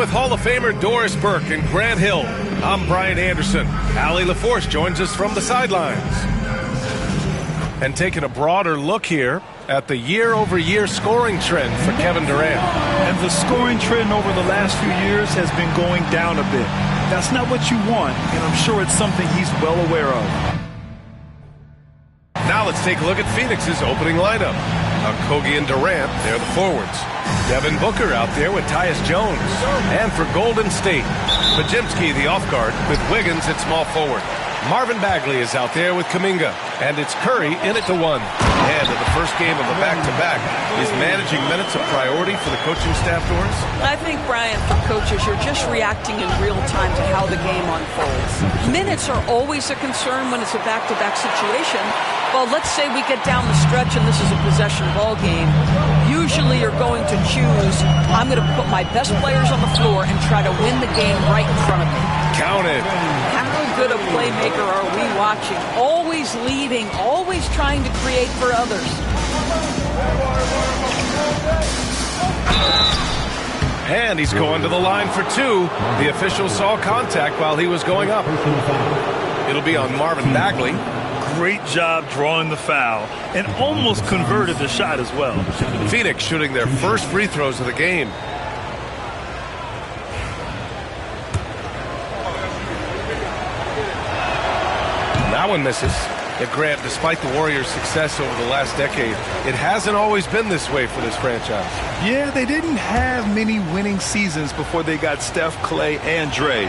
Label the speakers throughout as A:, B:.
A: with Hall of Famer Doris Burke and Grant Hill, I'm Brian Anderson. Allie LaForce joins us from the sidelines. And taking a broader look here at the year-over-year scoring trend for Kevin Durant.
B: And the scoring trend over the last few years has been going down a bit. That's not what you want, and I'm sure it's something he's well aware of.
A: Now let's take a look at Phoenix's opening lineup. Okogie and Durant, they're the forwards. Devin Booker out there with Tyus Jones. And for Golden State, Podziemski, the off guard, with Wiggins at small forward. Marvin Bagley is out there with Kuminga. And it's Curry in it to one. And in the first game of a back-to-back, is managing minutes a priority for the coaching staff, Doris?
C: I think, Brian, for coaches, you're just reacting in real time to how the game unfolds. Minutes are always a concern when it's a back-to-back situation. Well, let's say we get down the stretch and this is a possession ball game. Usually you're going to choose, I'm going to put my best players on the floor and try to win the game right in front of me.
A: Count it.
C: How good a playmaker are we watching? Always leading, always trying to create for others.
A: And he's going to the line for two. The official saw contact while he was going up. It'll be on Marvin Bagley.
B: Great job drawing the foul and almost converted the shot as well.
A: Phoenix shooting their first free throws of the game. That one misses. Grant, despite the Warriors' success over the last decade, it hasn't always been this way for this franchise.
B: Yeah, they didn't have many winning seasons before they got Steph, Clay, and Dre.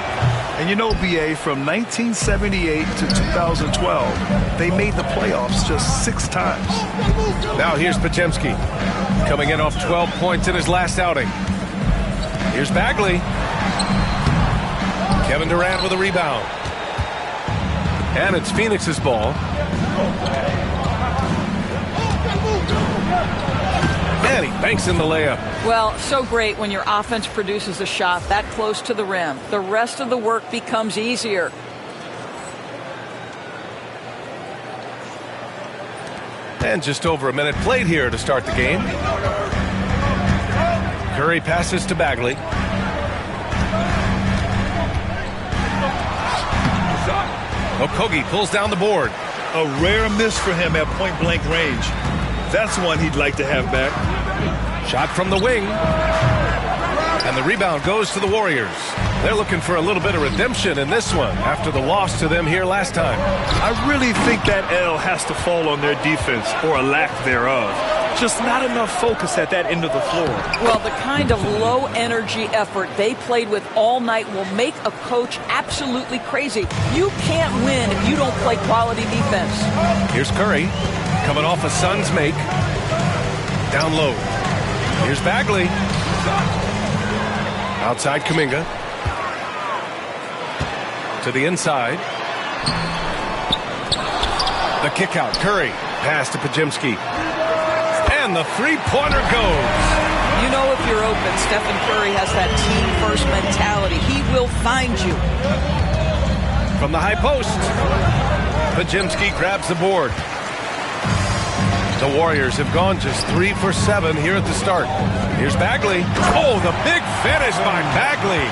B: And you know, BA, from 1978 to 2012, they made the playoffs just 6 times.
A: Now here's Podziemski, coming in off 12 points in his last outing. Here's Bagley. Kevin Durant with a rebound. And it's Phoenix's ball. And he banks in the layup.
C: Well, so great when your offense produces a shot that close to the rim. The rest of the work becomes easier.
A: And just over a minute played here to start the game. Curry passes to Bagley. Okogie pulls down the board.
B: A rare miss for him at point-blank range. That's one he'd like to have back.
A: Shot from the wing. And the rebound goes to the Warriors. They're looking for a little bit of redemption in this one after the loss to them here last time.
B: I really think that L has to fall on their defense, or a lack thereof. Just not enough focus at that end of the floor.
C: Well, the kind of low-energy effort they played with all night will make a coach absolutely crazy. You can't win if you don't play quality defense.
A: Here's Curry, coming off a Suns make. Down low. Here's Bagley. Outside Kuminga. To the inside. The kick out. Curry. Pass to Podziemski. And the three-pointer goes.
C: You know if you're open, Stephen Curry has that team-first mentality. He will find you.
A: From the high post, Podziemski grabs the board. The Warriors have gone just 3 for 7 here at the start. Here's Bagley. Oh, the big finish by Bagley.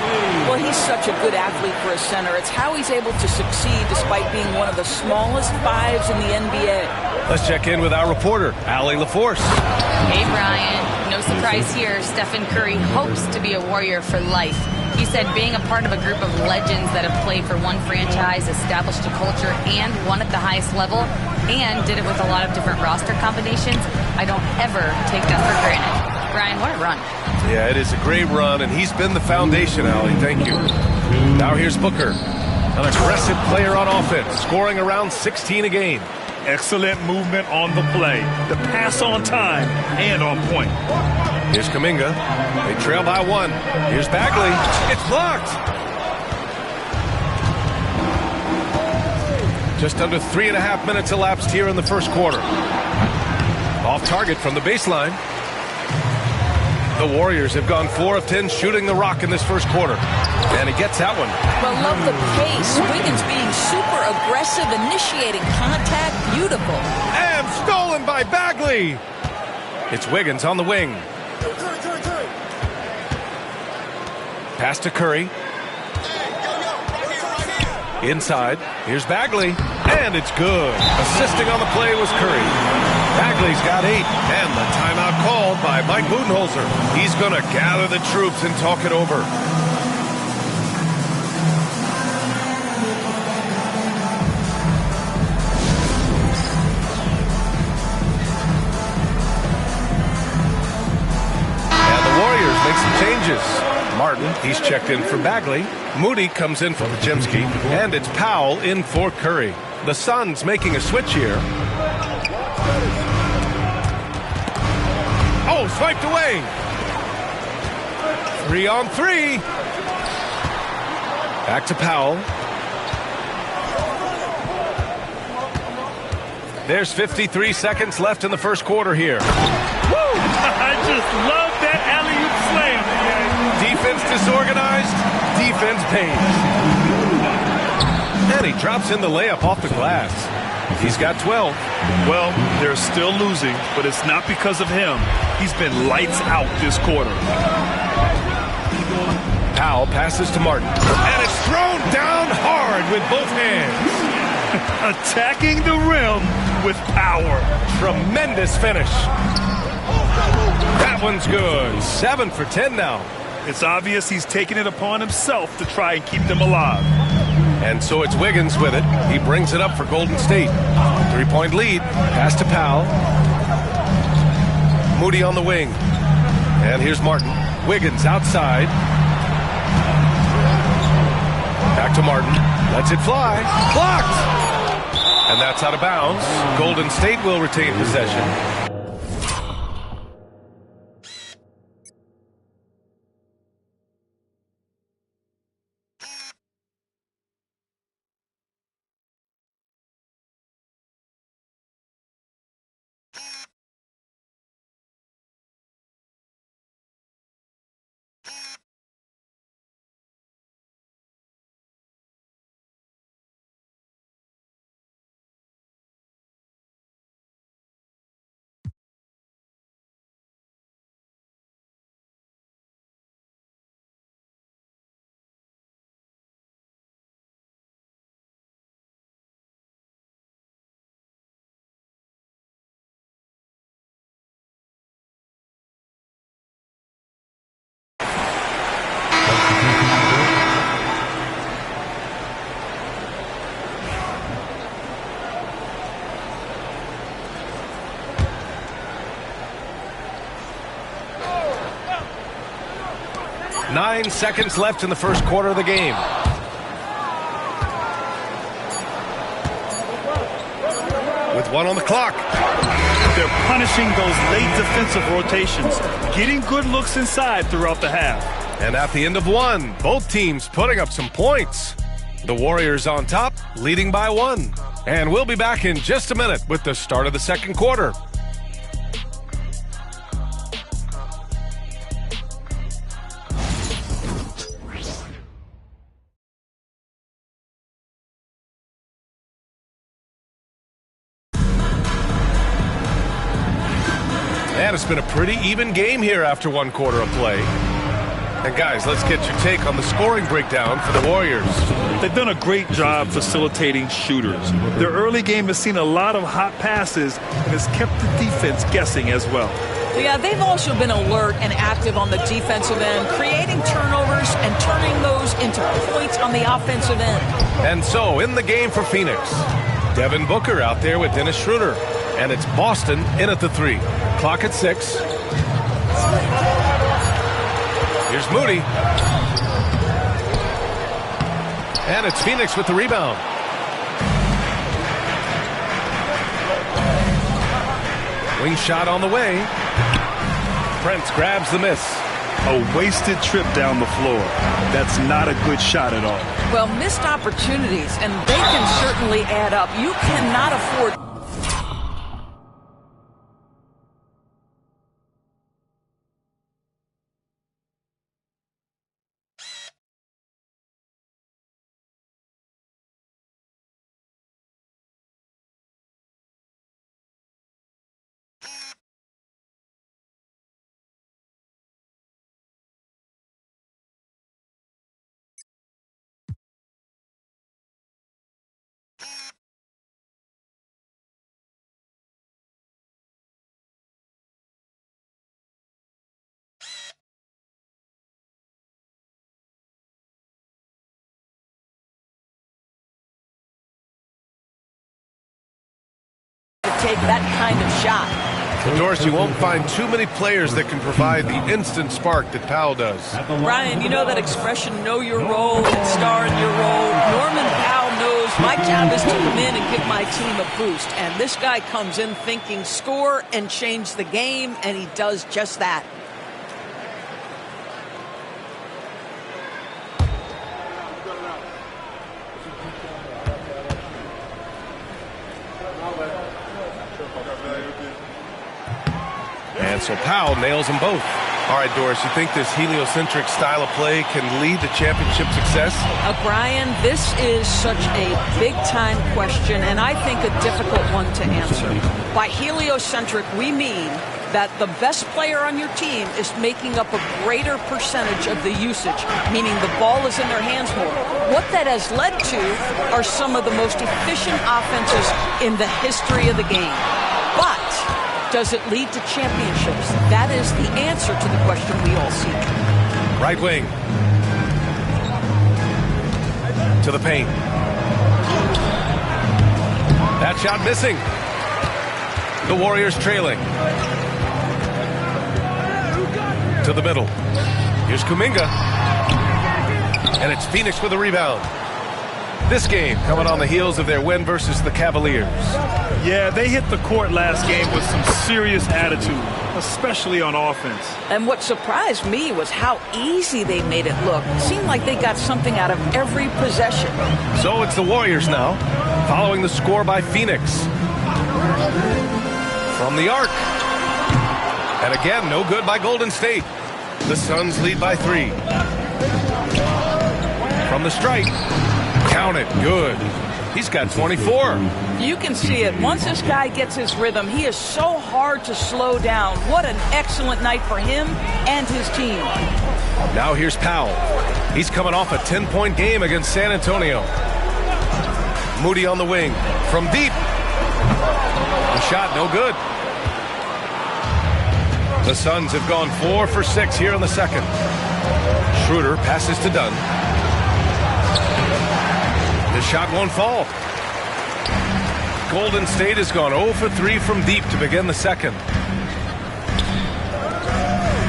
C: Well, he's such a good athlete for a center. It's how he's able to succeed despite being one of the smallest fives in the NBA.
A: Let's check in with our reporter, Allie LaForce.
D: Hey, Brian. No surprise here. Stephen Curry hopes to be a Warrior for life. He said being a part of a group of legends that have played for one franchise, established a culture, and won at the highest level, and did it with a lot of different roster combinations, I don't ever take that for granted. Brian, what a run.
A: Yeah, it is a great run, and he's been the foundation, Allie. Thank you. Now here's Booker, an aggressive player on offense, scoring around 16 a game.
B: Excellent movement on the play. The pass on time and on point.
A: Here's Kuminga. They trail by 1. Here's Bagley. It's blocked. Just under 3.5 minutes elapsed here in the first quarter. Off target from the baseline. The Warriors have gone 4 of 10 shooting the rock in this first quarter. And he gets that one.
C: But love the pace. Wiggins being super aggressive, initiating contact. Beautiful.
A: And stolen by Bagley. It's Wiggins on the wing. Pass to Curry. Inside. Here's Bagley. And it's good. Assisting on the play was Curry. Bagley's got 8. And the timeout called by Mike Budenholzer. He's going to gather the troops and talk it over. And the Warriors make some changes. Martin, he's checked in for Bagley. Moody comes in for Podziemski. And it's Powell in for Curry. The Suns making a switch here. Oh, swiped away. 3-on-3. Back to Powell. There's 53 seconds left in the first quarter here.
E: Woo! I just love that alley-oop slam.
A: Defense disorganized, defense pays. And he drops in the layup off the glass. He's got 12.
B: Well, they're still losing, but it's not because of him. He's been lights out this quarter.
A: Powell passes to Martin. And it's thrown down hard with both hands.
B: Attacking the rim with power.
A: Tremendous finish. That one's good. 7 for 10 now.
B: It's obvious he's taking it upon himself to try and keep them alive.
A: And so it's Wiggins with it. He brings it up for Golden State. 3-point lead. Pass to Powell. Moody on the wing. And here's Martin. Wiggins outside. Back to Martin. Lets it fly. Blocked! And that's out of bounds. Golden State will retain possession. Nine seconds left in the first quarter of the game. With 1 on the clock.
B: They're punishing those late defensive rotations, getting good looks inside throughout the half.
A: And at the end of 1, both teams putting up some points. The Warriors on top, leading by 1. And we'll be back in just a minute with the start of the second quarter. And it's been a pretty even game here after 1 quarter of play. And guys, let's get your take on the scoring breakdown for the Warriors.
B: They've done a great job facilitating shooters. Their early game has seen a lot of hot passes and has kept the defense guessing as well.
C: Yeah, they've also been alert and active on the defensive end, creating turnovers and turning those into points on the offensive end.
A: And so, in the game for Phoenix, Devin Booker out there with Dennis Schroeder. And it's Boston in at the 3. Clock at 6. Here's Moody. And it's Phoenix with the rebound. Wing shot on the way. Prince grabs the miss.
B: A wasted trip down the floor. That's not a good shot at all.
C: Well, missed opportunities, and they can certainly add up. You cannot afford take that kind of shot.
A: Doris, you won't find too many players that can provide the instant spark that Powell does.
C: Ryan, you know that expression, know your role and star in your role. Norman Powell knows my job is to come in and give my team a boost. And this guy comes in thinking score and change the game, and he does just that.
A: And so Powell nails them both. All right, Doris, you think this heliocentric style of play can lead to championship success?
C: Brian, this is such a big-time question, and I think a difficult one to answer. By heliocentric, we mean that the best player on your team is making up a greater percentage of the usage, meaning the ball is in their hands more. What that has led to are some of the most efficient offenses in the history of the game. But does it lead to championships? That is the answer to the question we all seek.
A: Right wing. To the paint. That shot missing. The Warriors trailing. To the middle. Here's Kuminga. And it's Phoenix with a rebound. This game coming on the heels of their win versus the Cavaliers.
B: Yeah, they hit the court last game with some serious attitude, especially on offense.
C: And what surprised me was how easy they made it look. It seemed like they got something out of every possession.
A: So it's the Warriors now, following the score by Phoenix. From the arc. And again, no good by Golden State. The Suns lead by 3. From the strike. Count it. Good. He's got 24.
C: You can see it. Once this guy gets his rhythm, he is so hard to slow down. What an excellent night for him and his team.
A: Now here's Powell. He's coming off a 10-point game against San Antonio. Moody on the wing. From deep. The shot no good. The Suns have gone 4 for 6 here in the second. Schroeder passes to Dunn. The shot won't fall. Golden State has gone 0 for 3 from deep to begin the second.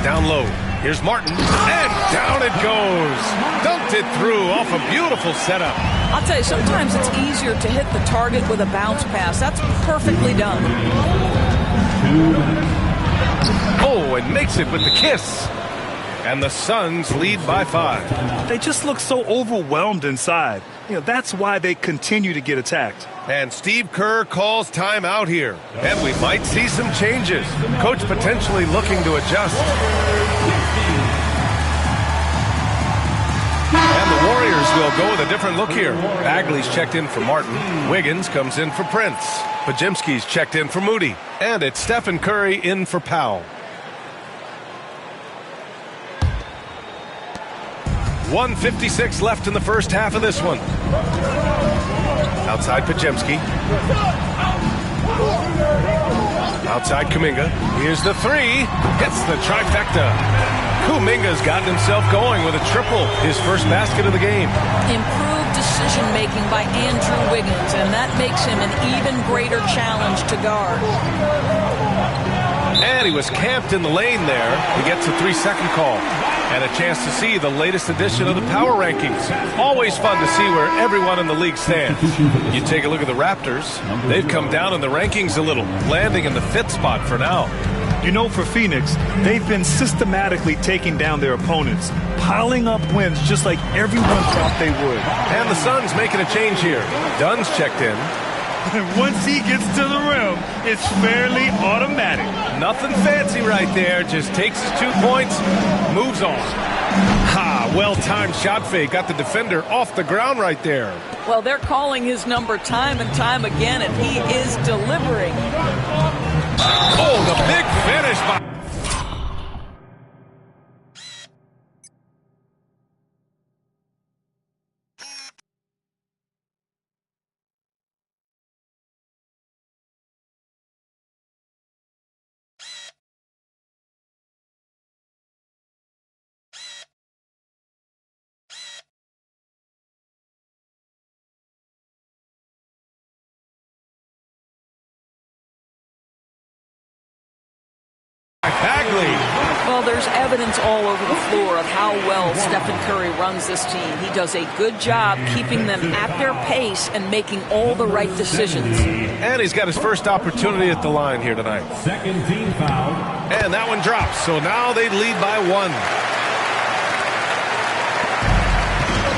A: Down low. Here's Martin. And down it goes. Dunked it through off a beautiful setup.
C: I'll tell you, sometimes it's easier to hit the target with a bounce pass. That's perfectly done.
A: Oh, and makes it with the kiss. And the Suns lead by 5.
B: They just look so overwhelmed inside. You know, that's why they continue to get attacked.
A: And Steve Kerr calls timeout here. And we might see some changes. Coach potentially looking to adjust. And the Warriors will go with a different look here. Bagley's checked in for Martin. Wiggins comes in for Prince. Pajimski's checked in for Moody. And it's Stephen Curry in for Powell. 1:56 left in the first half of this one. Outside Pajemski. Outside Kuminga. Here's the 3. Hits the trifecta. Kuminga's gotten himself going with a triple. His first basket of the game.
C: Improved decision-making by Andrew Wiggins, and that makes him an even greater challenge to guard.
A: And he was camped in the lane there. He gets a 3-second call. And a chance to see the latest edition of the power rankings. Always fun to see where everyone in the league stands. You take a look at the Raptors. They've come down in the rankings a little, landing in the 5th spot for now.
B: You know, for Phoenix, they've been systematically taking down their opponents, piling up wins just like everyone thought they would.
A: And the Suns making a change here. Dunn's checked in.
E: Once he gets to the rim, it's fairly automatic.
A: Nothing fancy right there. Just takes his 2 points, moves on. Ha! Well-timed shot fake. Got the defender off the ground right there.
C: Well, they're calling his number time and time again, and he is delivering.
A: Oh, the big finish by by Bagley.
C: Well, there's evidence all over the floor of how well Stephen Curry runs this team. He does a good job keeping them at their pace and making all the right decisions.
A: And he's got his first opportunity at the line here tonight.
F: Second team foul.
A: And that one drops, so now they lead by 1.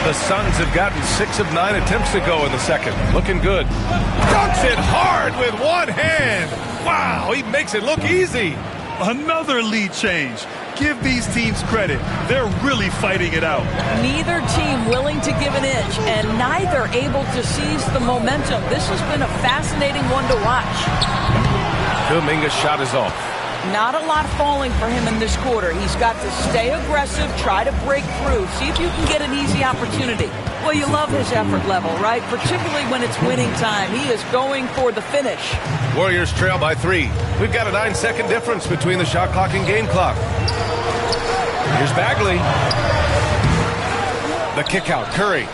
A: The Suns have gotten 6 of 9 attempts to go in the second. Looking good. Dunks it hard with one hand. Wow, he makes it look easy.
B: Another lead change. Give these teams credit. They're really fighting it out.
C: Neither team willing to give an inch, and neither able to seize the momentum. This has been a fascinating one to watch.
A: Kuminga's shot is off.
C: Not a lot falling for him in this quarter. He's got to stay aggressive, try to break through, see if you can get an easy opportunity. Well, you love his effort level, right? Particularly when it's winning time. He is going for the finish.
A: Warriors trail by 3. We've got a 9-second difference between the shot clock and game clock. Here's Bagley. The kick out. Curry.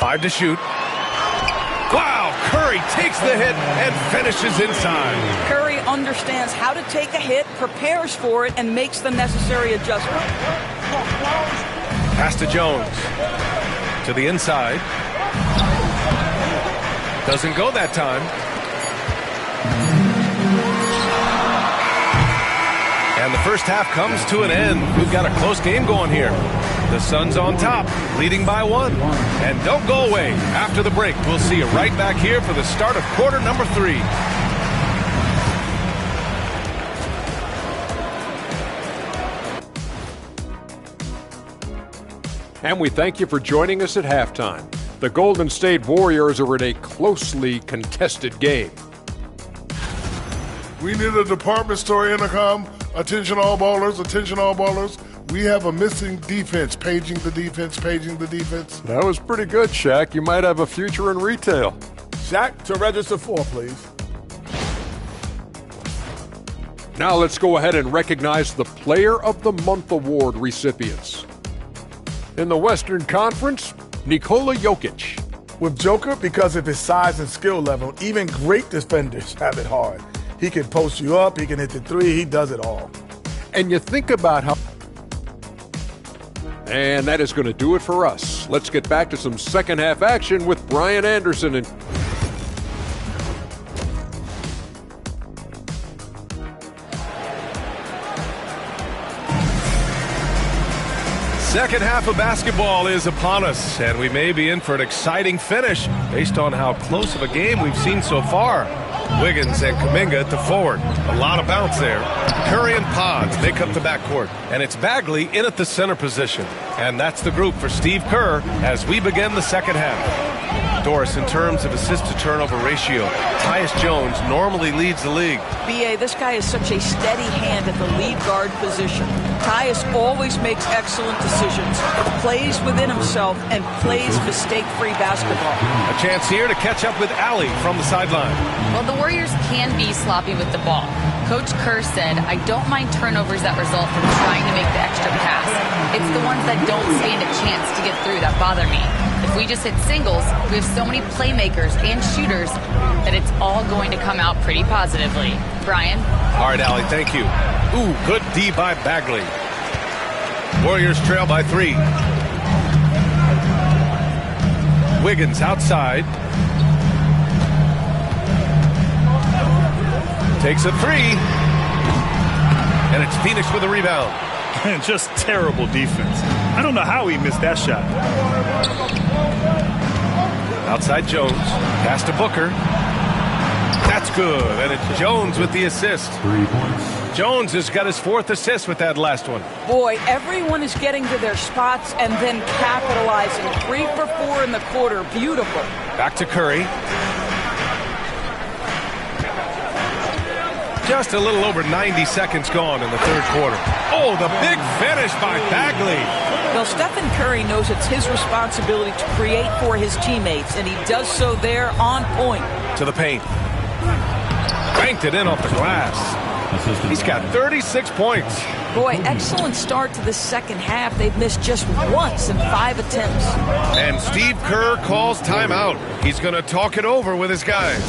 A: Five to shoot. Wow, Curry takes the hit and finishes inside.
C: Curry understands how to take a hit, prepares for it, and makes the necessary adjustment.
A: Pass to Jones. To the inside. Doesn't go that time. And the first half comes to an end. We've got a close game going here. The Suns on top, leading by 1. And don't go away. After the break, we'll see you right back here for the start of quarter number 3.
G: And we thank you for joining us at halftime. The Golden State Warriors are in a closely contested game.
H: We need a department store intercom. Attention all ballers, attention all ballers. We have a missing defense. Paging the defense, paging the defense.
G: That was pretty good, Shaq. You might have a future in retail.
H: Shaq, to register 4, please.
G: Now let's go ahead and recognize the Player of the Month award recipients. In the Western Conference, Nikola Jokic.
I: With Joker, because of his size and skill level, even great defenders have it hard. He can post you up, he can hit the 3, he does it all.
G: And you think about how... And that is going to do it for us. Let's get back to some second half action with Brian Anderson and...
A: Second half of basketball is upon us, and we may be in for an exciting finish based on how close of a game we've seen so far. Wiggins and Kuminga at the forward. A lot of bounce there. Curry and Pods make up the backcourt. And it's Bagley in at the center position. And that's the group for Steve Kerr as we begin the second half. Doris, in terms of assist-to-turnover ratio, Tyus Jones normally leads the league.
C: B.A., this guy is such a steady hand at the lead guard position. Tyus always makes excellent decisions, plays within himself, and plays mistake-free basketball.
A: A chance here to catch up with Allie from the sideline.
D: Well, the Warriors can be sloppy with the ball. Coach Kerr said, I don't mind turnovers that result from trying to make the extra pass. It's the ones that don't stand a chance to get through that bother me. If we just hit singles, we have so many playmakers and shooters that it's all going to come out pretty positively. Brian?
A: All right, Allie, thank you. Ooh, good D by Bagley. Warriors trail by 3. Wiggins outside. Takes a 3. And it's Phoenix with a rebound.
B: And just terrible defense. I don't know how he missed that shot.
A: Outside Jones. Pass to Booker. That's good. And it's Jones with the assist.
F: 3 points.
A: Jones has got his 4th assist with that last one.
C: Boy, everyone is getting to their spots and then capitalizing. 3 for 4 in the quarter. Beautiful.
A: Back to Curry. Just a little over 90 seconds gone in the third quarter. Oh, the big finish by Bagley.
C: Well, Stephen Curry knows it's his responsibility to create for his teammates, and he does so there on point.
A: To the paint. Banked it in off the glass. He's got 36 points.
C: Boy, excellent start to the second half. They've missed just once in 5 attempts.
A: And Steve Kerr calls timeout. He's going to talk it over with his guys.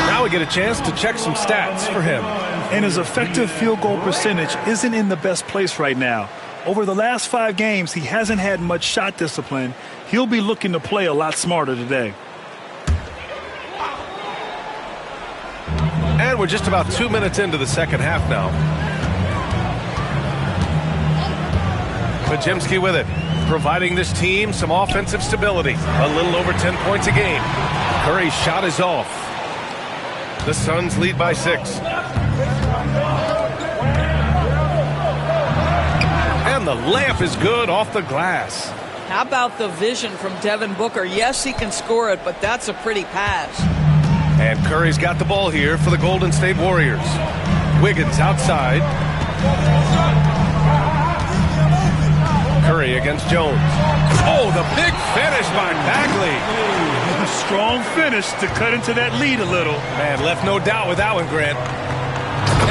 A: Now we get a chance to check some stats for him.
B: And his effective field goal percentage isn't in the best place right now. Over the last 5 games, he hasn't had much shot discipline. He'll be looking to play a lot smarter today.
A: And we're just about 2 minutes into the second half now. Podziemski with it, providing this team some offensive stability. A little over 10 points a game. Curry's shot is off. The Suns lead by 6. And the layup is good off the glass.
C: How about the vision from Devin Booker? Yes, he can score it, but that's a pretty pass.
A: And Curry's got the ball here for the Golden State Warriors. Wiggins outside. Curry against Jones. Oh, the big finish by Bagley.
B: A strong finish to cut into that lead a little.
A: Man, left no doubt with that one, Grant.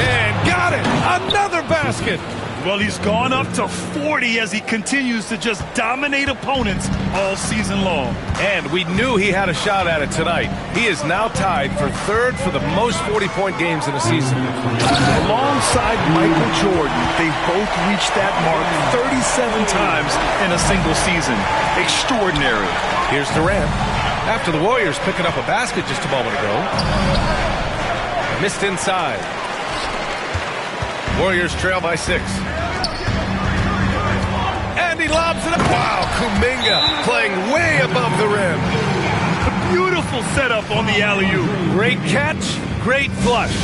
A: And got it! Another basket!
B: Well, he's gone up to 40 as he continues to just dominate opponents all season long.
A: And we knew he had a shot at it tonight. He is now tied for 3rd for the most 40-point games in a season.
B: Alongside Michael Jordan, they both reached that mark 37 times in a single season. Extraordinary.
A: Here's Durant. After the Warriors picking up a basket just a moment ago. Missed inside. Warriors trail by 6. And he lobs it up. Wow, Kuminga playing way above the rim.
B: A beautiful setup on the alley-oop.
A: Great catch, great flush.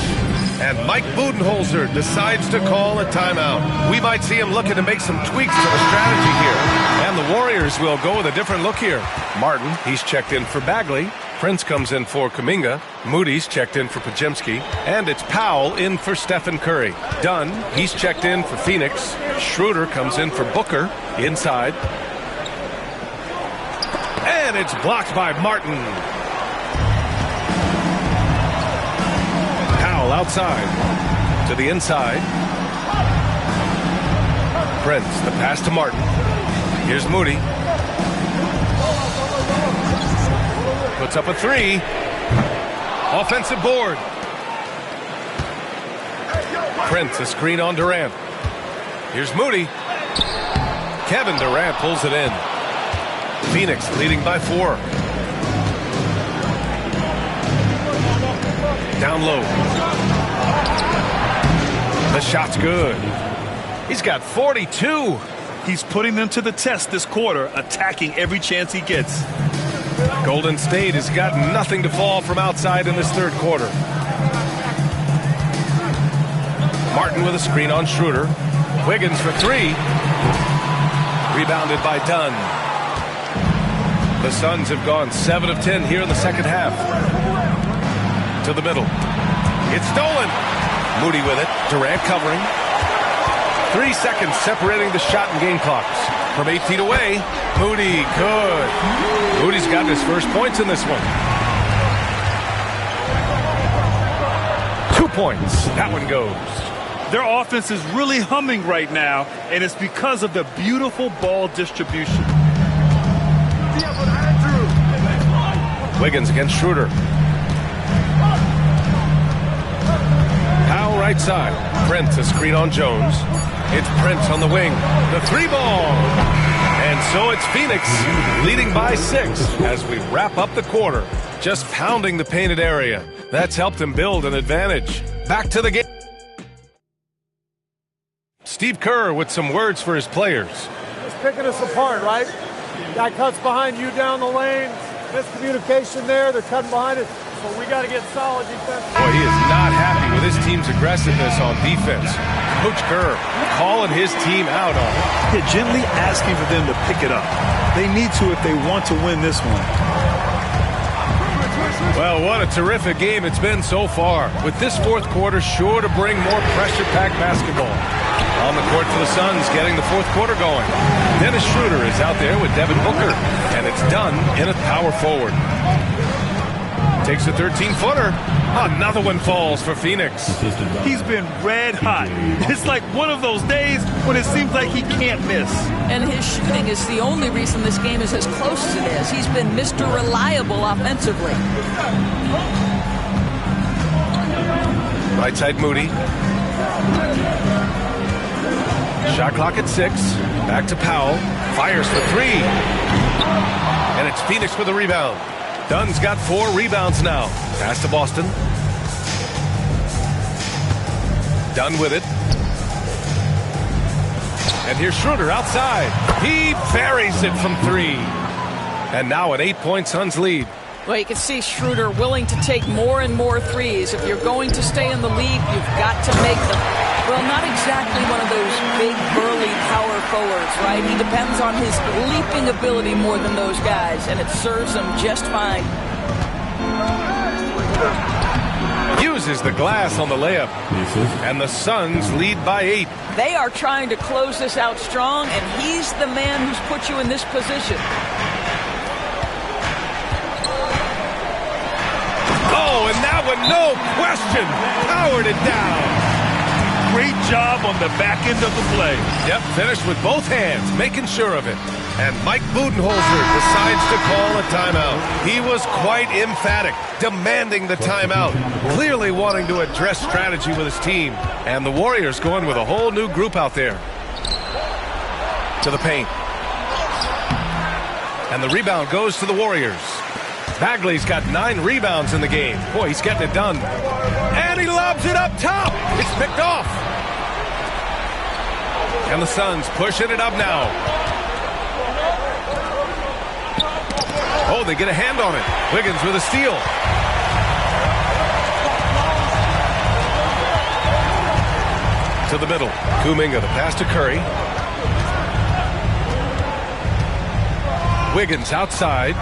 A: And Mike Budenholzer decides to call a timeout. We might see him looking to make some tweaks to the strategy here. And the Warriors will go with a different look here. Martin, he's checked in for Bagley. Prince comes in for Kuminga. Moody's checked in for Podziemski. And it's Powell in for Stephen Curry. Dunn, he's checked in for Phoenix. Schroeder comes in for Booker inside. And it's blocked by Martin. Powell outside to the inside. Prince, the pass to Martin. Here's Moody. Puts up a 3. Offensive board. Prince, a screen on Durant. Here's Moody. Kevin Durant pulls it in. Phoenix leading by 4. Down low. The shot's good. He's got 42.
B: He's putting them to the test this quarter, attacking every chance he gets.
A: Golden State has got nothing to fall from outside in this 3rd quarter. Martin with a screen on Schroeder. Wiggins for 3. Rebounded by Dunn. The Suns have gone 7 of 10 here in the second half. To the middle. It's stolen. Moody with it. Durant covering. 3 seconds separating the shot and game clocks. From 8 feet away, Moody good. Moody's got his first points in this one. 2 points. That one goes.
B: Their offense is really humming right now, and it's because of the beautiful ball distribution.
A: Wiggins against Schroeder. Powell right side. Prince a screen on Jones. It's Prince on the wing. The 3-ball. And so it's Phoenix leading by 6 as we wrap up the quarter. Just pounding the painted area. That's helped him build an advantage. Back to the game. Steve Kerr with some words for his players.
J: Just picking us apart, right? Guy cuts behind you down the lane. Miscommunication there. They're cutting behind it. So we got to get solid defense.
A: Boy, he is not happy with his team's aggressiveness on defense. Coach Kerr calling his team out on it.
B: Yeah, gently asking for them to pick it up. They need to if they want to win this one.
A: Well, what a terrific game it's been so far. With this 4th quarter sure to bring more pressure-packed basketball. On the court for the Suns, getting the 4th quarter going. Dennis Schroeder is out there with Devin Booker, and it's done in a power forward. Takes a 13-footer. Another one falls for Phoenix.
E: He's been red hot. It's like one of those days when it seems like he can't miss.
C: And his shooting is the only reason this game is as close as it is. He's been Mr. Reliable offensively.
A: Right side Moody. Shot clock at 6. Back to Powell. Fires for 3. And it's Phoenix with the rebound. Dunn's got 4 rebounds now. Pass to Boston. Dunn with it. And here's Schroeder outside. He buries it from 3. And now an 8-point Suns lead.
C: Well, you can see Schroeder willing to take more and more threes. If you're going to stay in the league, you've got to make them. Well, not exactly one of those big, burly power forwards, right? He depends on his leaping ability more than those guys, and it serves him just fine.
A: Uses the glass on the layup. And the Suns lead by 8.
C: They are trying to close this out strong, and he's the man who's put you in this position.
A: Oh, and that one, no question, powered it down.
E: Great job on the back end of the play.
A: Yep, finished with both hands, making sure of it. And Mike Budenholzer decides to call a timeout. He was quite emphatic, demanding the timeout, clearly wanting to address strategy with his team. And the Warriors going with a whole new group out there. To the paint. And the rebound goes to the Warriors. Bagley's got 9 rebounds in the game. Boy, he's getting it done. And he lobs it up top. It's picked off. And the Suns pushing it up now. Oh, they get a hand on it. Wiggins with a steal. To the middle. Kuminga, the pass to Curry. Wiggins outside.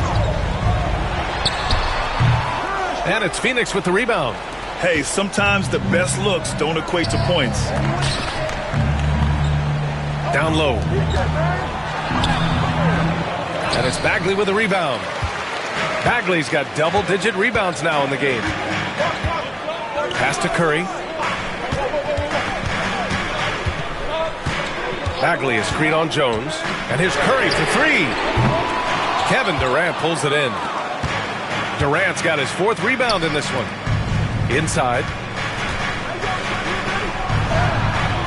A: And it's Phoenix with the rebound.
E: Hey, sometimes the best looks don't equate to points.
A: Down low. And it's Bagley with the rebound. Bagley's got double-digit rebounds now in the game. Pass to Curry. Bagley is screen on Jones. And here's Curry for 3. Kevin Durant pulls it in. Durant's got his 4th rebound in this one. Inside.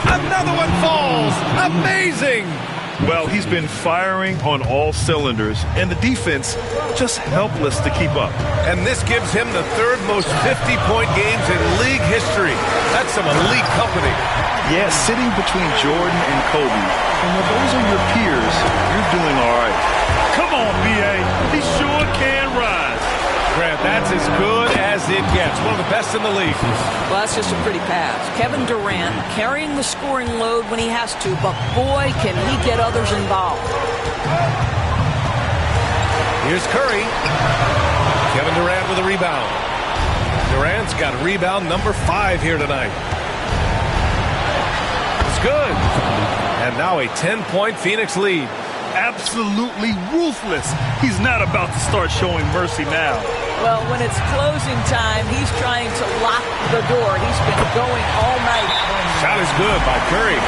A: Another one falls. Amazing.
E: Well, he's been firing on all cylinders, and the defense just helpless to keep up.
A: And this gives him the 3rd most 50-point games in league history. That's some elite company.
B: Yeah, sitting between Jordan and Kobe. And when those are your peers, you're doing all right.
E: Come on, B.A. He sure can rise.
A: Grant, that's as good as it gets. One of the best in the league.
C: Well, that's just a pretty pass. Kevin Durant carrying the scoring load when he has to, but boy, can he get others involved.
A: Here's Curry. Kevin Durant with a rebound. Durant's got rebound number 5 here tonight. It's good. And now a 10-point Phoenix lead.
E: Absolutely ruthless. He's not about to start showing mercy now.
C: Well, when it's closing time, he's trying to lock the door. He's been going all night.
A: Shot is good by Curry.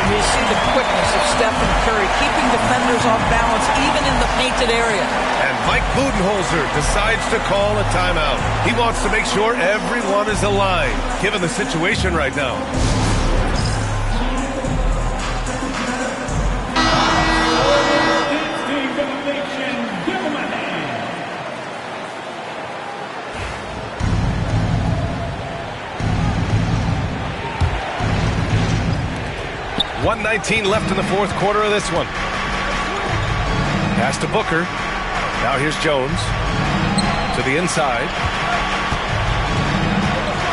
C: You see the quickness of Stephen Curry, keeping defenders off balance even in the painted area.
A: And Mike Budenholzer decides to call a timeout. He wants to make sure everyone is aligned, given the situation right now. .19 left in the 4th quarter of this one. Pass to Booker. Now here's Jones. To the inside.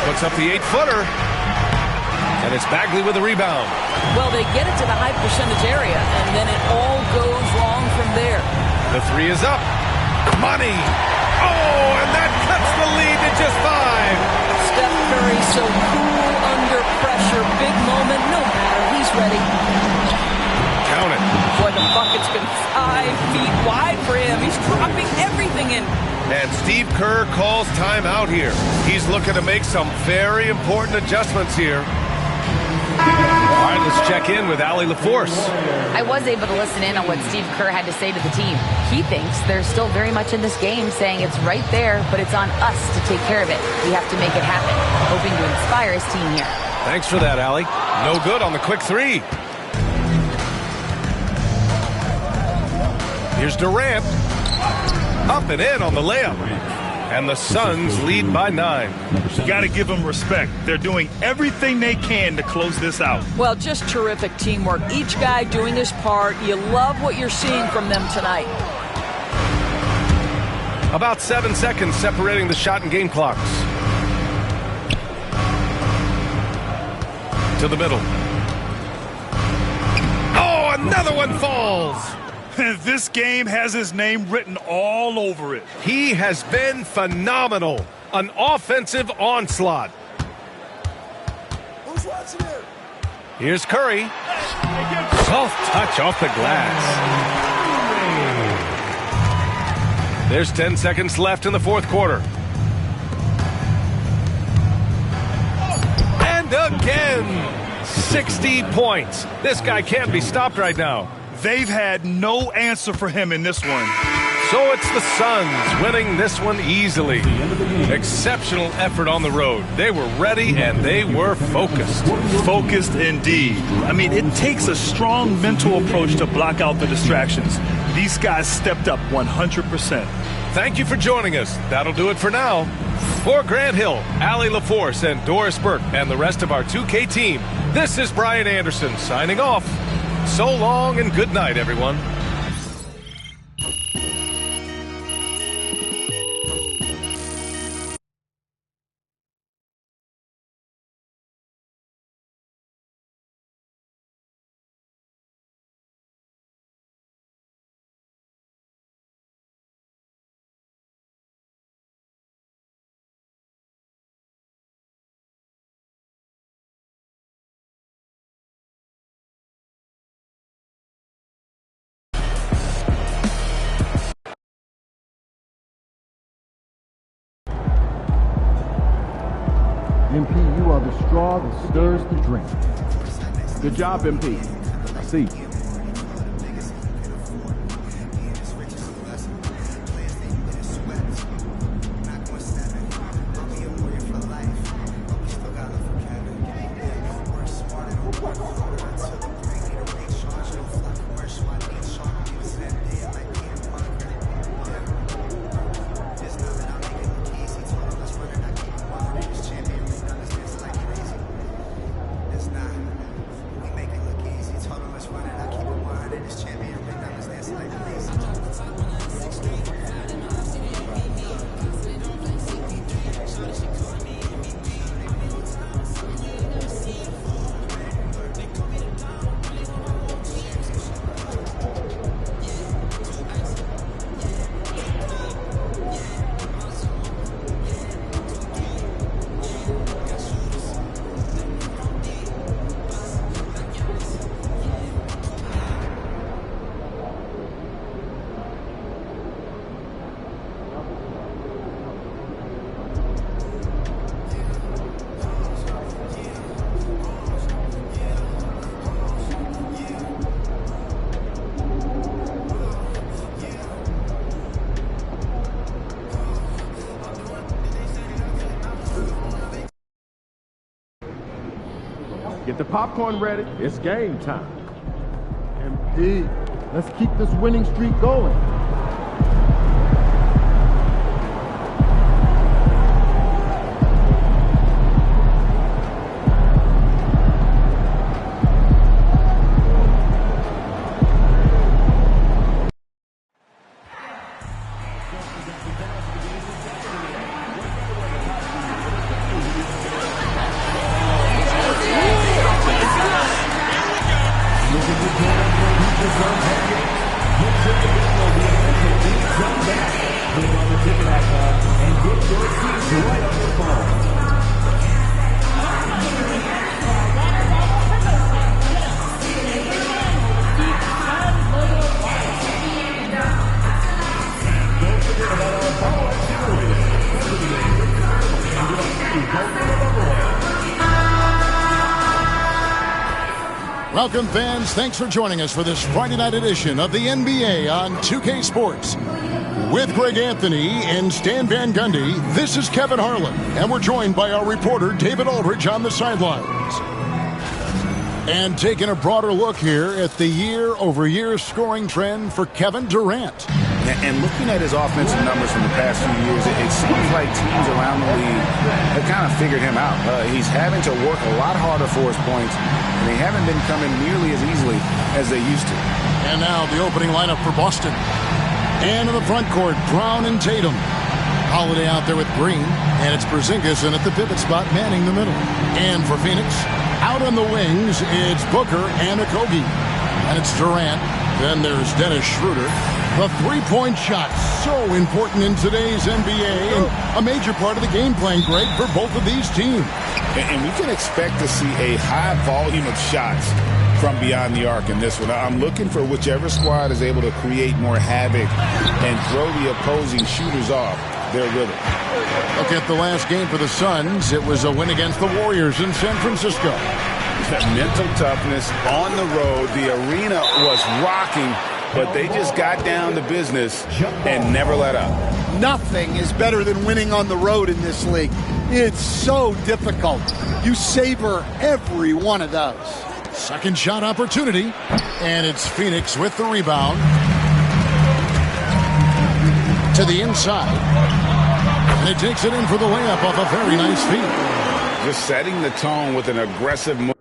A: Puts up the 8-footer. And it's Bagley with the rebound.
C: Well, they get it to the high percentage area, and then it all goes wrong from there.
A: The 3 is up. Money. Oh, and that cuts the lead to just 5.
C: Steph Curry so cool under pressure. Big moment, no matter. He's ready.
A: Count it.
C: Boy, the bucket's been 5 feet wide for him. He's dropping everything in.
A: And Steve Kerr calls timeout here. He's looking to make some very important adjustments here. All right, let's check in with Allie LaForce.
D: I was able to listen in on what Steve Kerr had to say to the team. He thinks they're still very much in this game, saying it's right there, but it's on us to take care of it. We have to make it happen, hoping to inspire his team here.
A: Thanks for that, Allie. No good on the quick three. Here's Durant. Up and in on the layup. And the Suns lead by 9.
E: You got to give them respect. They're doing everything they can to close this out.
C: Well, just terrific teamwork. Each guy doing his part. You love what you're seeing from them tonight.
A: About 7 seconds separating the shot and game clocks. To the middle. Oh, another one falls.
E: This game has his name written all over it.
A: He has been phenomenal. An offensive onslaught.
I: Who's watching it?
A: Here's Curry. Soft touch off the glass. There's 10 seconds left in the fourth quarter. And again, 60 points. This guy can't be stopped right now.
E: They've had no answer for him in this one.
A: So it's the Suns winning this one easily. Exceptional effort on the road. They were ready and they were focused.
E: Focused indeed. I mean, it takes a strong mental approach to block out the distractions. These guys stepped up 100%.
A: Thank you for joining us. That'll do it for now. For Grant Hill, Allie LaForce, and Doris Burke, and the rest of our 2K team, this is Brian Anderson signing off. So long and good night, everyone.
F: MP, you are the straw that stirs the drink. Good job, MP. I see you. Get the popcorn ready. It's game time. MP, let's keep this winning streak going.
K: Looking to Welcome, fans. Thanks for joining us for this Friday night edition of the NBA on 2K Sports. With Greg Anthony and Stan Van Gundy, this is Kevin Harlan, and we're joined by our reporter David Aldridge on the sidelines. And taking a broader look here at the year-over-year scoring trend for Kevin Durant.
L: And looking at his offensive numbers from the past few years, it seems like teams around the league have kind of figured him out. He's having to work a lot harder for his points, and they haven't been coming nearly as easily as they used to.
K: And now the opening lineup for Boston. And in the front court, Brown and Tatum. Holiday out there with Green, and it's Porzingis in at the pivot spot, manning the middle. And for Phoenix, out on the wings, it's Booker and Okogie. And it's Durant. Then there's Dennis Schroeder. The three-point shot, so important in today's NBA, and a major part of the game plan, Greg, for both of these teams.
L: And we can expect to see a high volume of shots from beyond the arc in this one. I'm looking for whichever squad is able to create more havoc and throw the opposing shooters off their rhythm.
K: Look at the last game for the Suns. It was a win against the Warriors in San Francisco.
L: Mental toughness on the road. The arena was rocking, but they just got down to business and never let up.
M: Nothing is better than winning on the road in this league. It's so difficult. You savor every one of those.
K: Second shot opportunity, and it's Phoenix with the rebound. To the inside, and it takes it in for the layup off a very nice feed.
L: Just setting the tone with an aggressive move.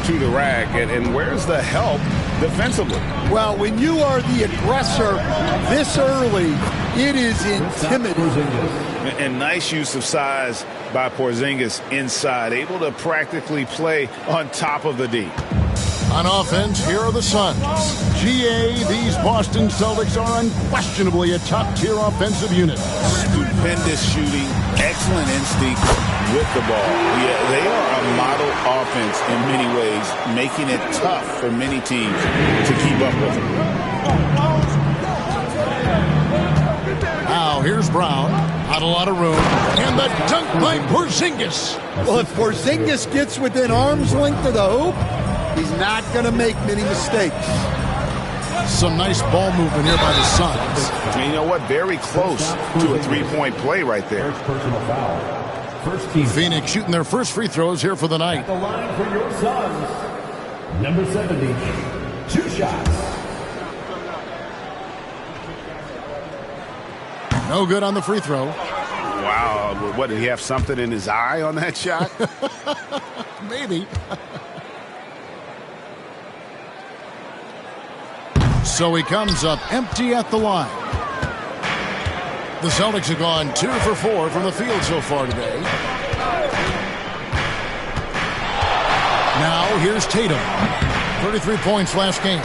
L: To the rack, and where's the help defensively?
M: Well, when you are the aggressor this early, it is intimidating.
L: And nice use of size by Porzingis inside, able to practically play on top of the D.
K: On offense, here are the Suns. GA, these Boston Celtics are unquestionably a top-tier offensive unit.
L: Stupendous shooting, excellent instinct with the ball. Yeah, they are a model offense in many ways, making it tough for many teams to keep up with them.
K: Now, here's Brown. Not a lot of room. And the dunk by Porzingis.
M: Well, if Porzingis gets within arm's length of the hoop, he's not going to make many mistakes.
K: Some nice ball movement here by the Suns.
L: And you know what? Very close to a three-point play right there.
K: Phoenix shooting their first free throws here for the night.
F: The line for your Suns, number 70, 2 shots.
K: No good on the free throw.
L: Wow. What, did he have something in his eye on that shot?
K: Maybe. So he comes up empty at the line. The Celtics have gone 2 for 4 from the field so far today. Now here's Tatum. 33 points last game.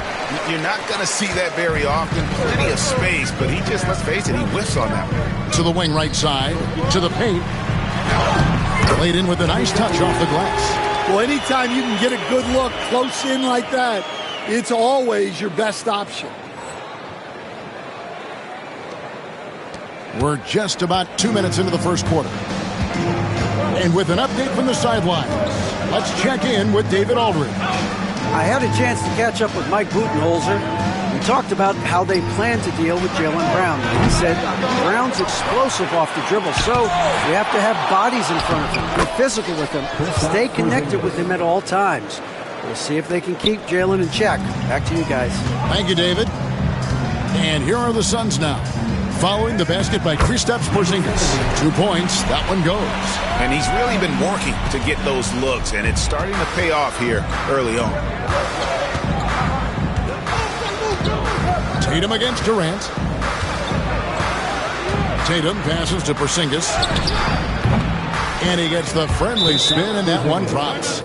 L: You're not going to see that very often. Plenty of space, but he just, let's face it, he whiffs on that one.
K: To the wing right side, to the paint. Laid in with a nice touch off the glass.
M: Well, anytime you can get a good look close in like that, it's always your best option.
K: We're just about 2 minutes into the first quarter. And with an update from the sidelines, let's check in with David Aldridge.
N: I had a chance to catch up with Mike Budenholzer. We talked about how they plan to deal with Jaylen Brown. He said Brown's explosive off the dribble, so we have to have bodies in front of him, be physical with him, stay connected with him at all times. We'll see if they can keep Jaylen in check. Back to you guys.
K: Thank you, David. And here are the Suns now. Following the basket by Kristaps Porzingis. 2 points, that one goes.
L: And he's really been working to get those looks, and it's starting to pay off here early on.
K: Tatum against Durant. Tatum passes to Porzingis. And he gets the friendly spin, and that one drops.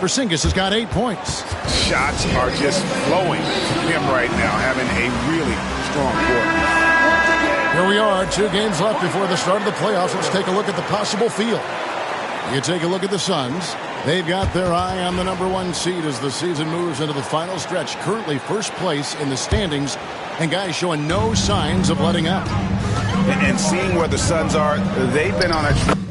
K: Porzingis has got 8 points.
L: Shots are just flowing from him right now, having a really strong quarter.
K: Here we are, 2 games left before the start of the playoffs. Let's take a look at the possible field. You take a look at the Suns. They've got their eye on the number 1 seed as the season moves into the final stretch. Currently first place in the standings, and guys showing no signs of letting up.
L: And seeing where the Suns are, they've been on a...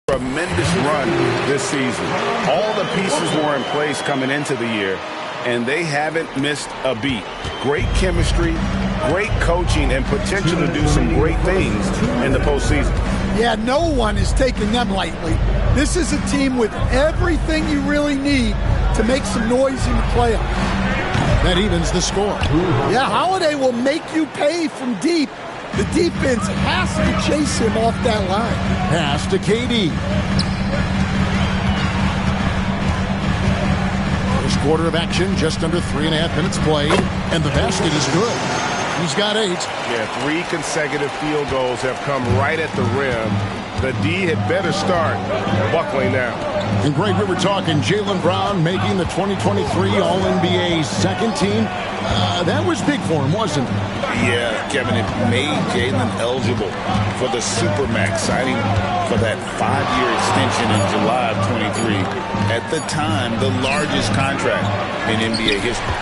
L: tremendous run this season. All the pieces were in place coming into the year, and they haven't missed a beat. Great chemistry, great coaching, and potential to do some great things in the postseason.
M: Yeah, no one is taking them lightly. This is a team with everything you really need to make some noise in the playoffs.
K: That evens the score.
M: Yeah, Holiday will make you pay from deep. The defense has to chase him off that line.
K: Pass to KD. First quarter of action, just under 3.5 minutes played, and the basket is good. He's got 8.
A: Yeah, 3 consecutive field goals have come right at the rim. The D had better start buckling now.
K: And Greg, we were talking Jaylen Brown making the 2023 All-NBA second team. That was big for him, wasn't it?
L: Yeah, Kevin, it made Jaylen eligible for the Supermax, signing for that 5-year extension in July of 23. At the time, the largest contract in NBA history.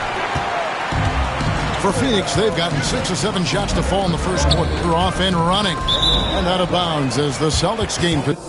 K: For Phoenix, they've gotten 6 or 7 shots to fall in the first quarter. They're off and running. And out of bounds as the Celtics gain possession.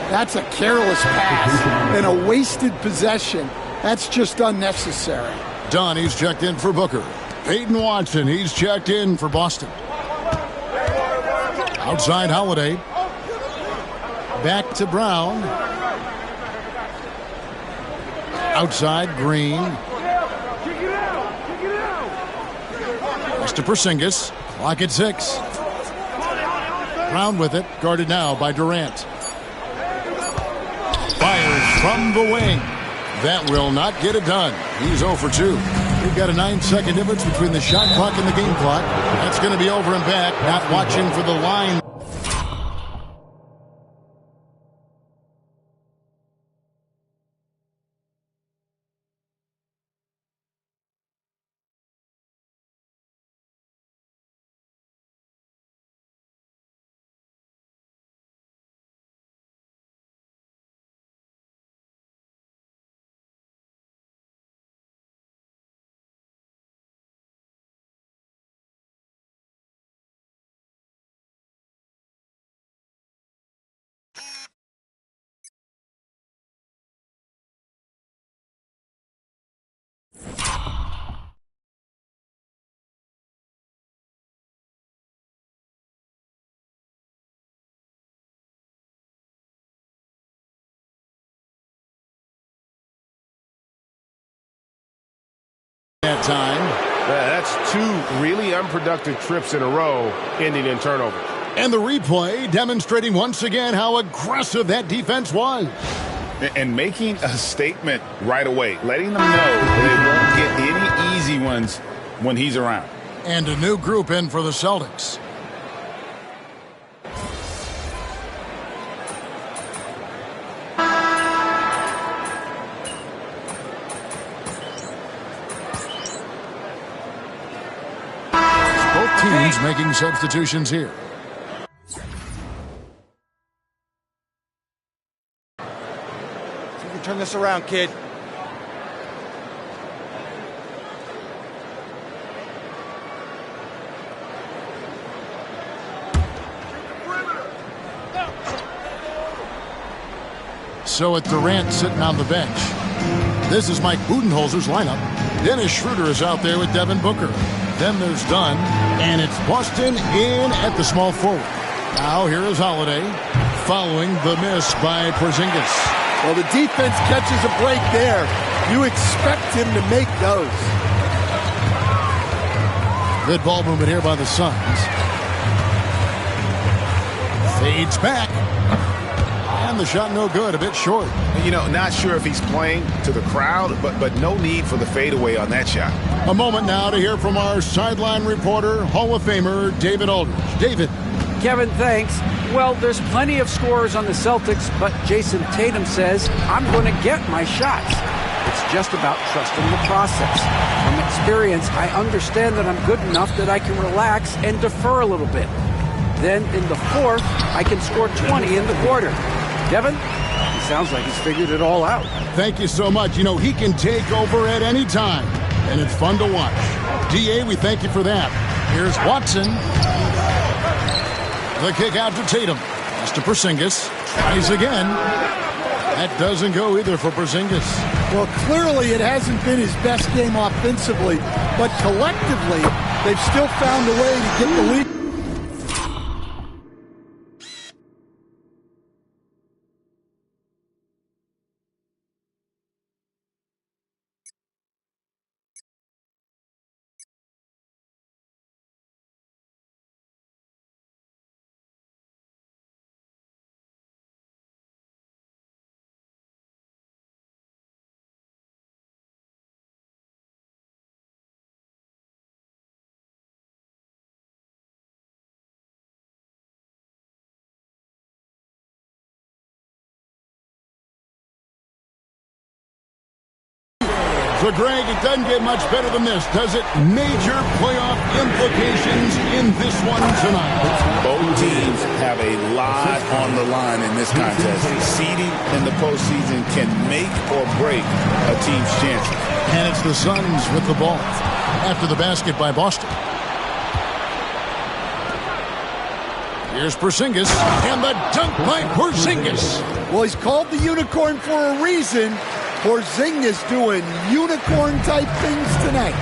M: That's a careless pass and a wasted possession. That's just unnecessary.
K: Dunn, he's checked in for Booker. Peyton Watson, he's checked in for Boston. Outside Holiday. Back to Brown. Outside Green. Pass to Porzingis. Clock at 6. Brown with it, guarded now by Durant. Fires from the wing. That will not get it done. He's 0 for 2. We've got a 9-second difference between the shot clock and the game clock. That's going to be over and back. Not watching for the line. That time.
A: That's 2 really unproductive trips in a row, ending in turnovers.
K: And the replay demonstrating once again how aggressive that defense was.
L: And making a statement right away, letting them know they won't get any easy ones when he's around.
K: And a new group in for the Celtics. Both teams making substitutions here.
M: You can turn this around, kid.
K: So with Durant sitting on the bench, this is Mike Budenholzer's lineup. Dennis Schroeder is out there with Devin Booker. Then there's Dunn, and it's Boston in at the small forward. Now here is Holiday, following the miss by Porzingis.
M: Well, the defense catches a break there. You expect him to make those.
K: Good ball movement here by the Suns. Fades back. And the shot no good, a bit short.
L: You know, not sure if he's playing to the crowd, but no need for the fadeaway on that shot.
K: A moment now to hear from our sideline reporter, Hall of Famer David Aldridge. David.
N: Kevin, thanks. Well, there's plenty of scorers on the Celtics, but Jason Tatum says, I'm going to get my shots. It's just about trusting the process. From experience, I understand that I'm good enough that I can relax and defer a little bit. Then in the fourth, I can score 20 in the quarter. Devin, he sounds like he's figured it all out.
K: Thank you so much. You know, he can take over at any time, and it's fun to watch. DA, we thank you for that. Here's Watson. The kick out to Tatum. Pass to Porzingis. Tries again. That doesn't go either for Porzingis.
M: Well, clearly it hasn't been his best game offensively, but collectively, they've still found a way to get the lead.
K: So, Greg, it doesn't get much better than this, does it? Major playoff implications in this one tonight.
L: Both teams have a lot on the line in this contest. Seeding in the postseason can make or break a team's chances.
K: And it's the Suns with the ball after the basket by Boston. Here's Porzingis, and the dunk by Porzingis.
M: Well, he's called the unicorn for a reason. Porzingis doing unicorn-type things tonight.